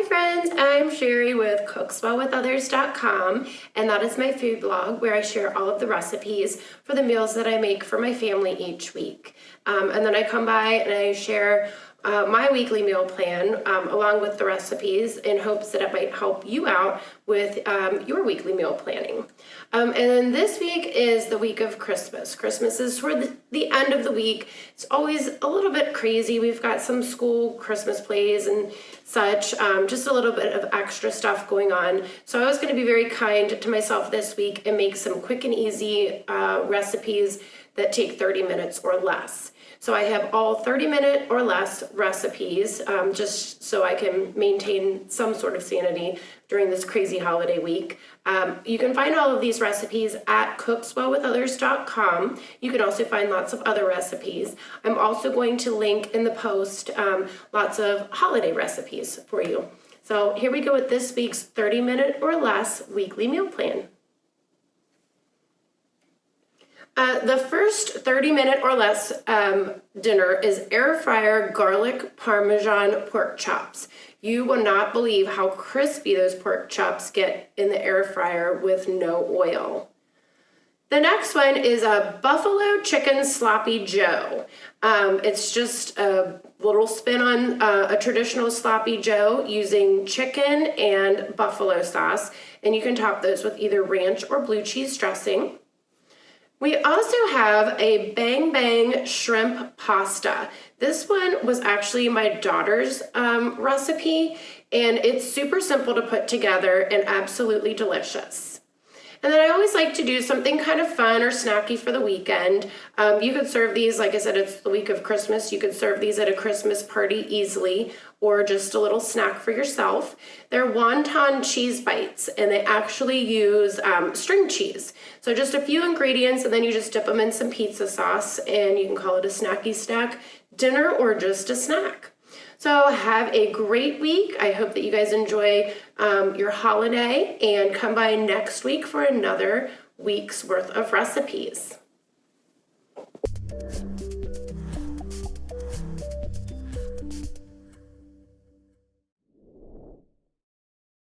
friends, I'm Cheri with cookswellwithothers.com, and that is my food blog where I share all of the recipes for the meals that I make for my family each week. And then I come by and I share my weekly meal plan along with the recipes in hopes that it might help you out with your weekly meal planning. And then this week is the week of Christmas. Christmas is toward the end of the week. It's always a little bit crazy. We've got some school Christmas plays and such, just a little bit of extra stuff going on. So I was going to be very kind to myself this week and make some quick and easy recipes that take 30 minutes or less. So I have all 30-minute or less recipes, just so I can maintain some sort of sanity during this crazy holiday week. You can find all of these recipes at cookswellwithothers.com. You can also find lots of other recipes. I'm also going to link in the post lots of holiday recipes for you. So here we go with this week's 30-minute or less weekly meal plan. The first 30-minute or less dinner is air fryer garlic parmesan pork chops. You will not believe how crispy those pork chops get in the air fryer with no oil. The next one is a buffalo chicken sloppy joe. It's just a little spin on a traditional sloppy joe using chicken and buffalo sauce, and you can top those with either ranch or blue cheese dressing. We also have a bang bang shrimp pasta. This one was actually my daughter's recipe, and it's super simple to put together and absolutely delicious. And then I always like to do something kind of fun or snacky for the weekend. You could serve these, like I said, it's the week of Christmas. You could serve these at a Christmas party easily, or just a little snack for yourself. They're wonton cheese bites, and they actually use string cheese. So just a few ingredients, and then you just dip them in some pizza sauce, and you can call it a snacky snack dinner or just a snack. So have a great week. I hope that you guys enjoy your holiday, and come by next week for another week's worth of recipes.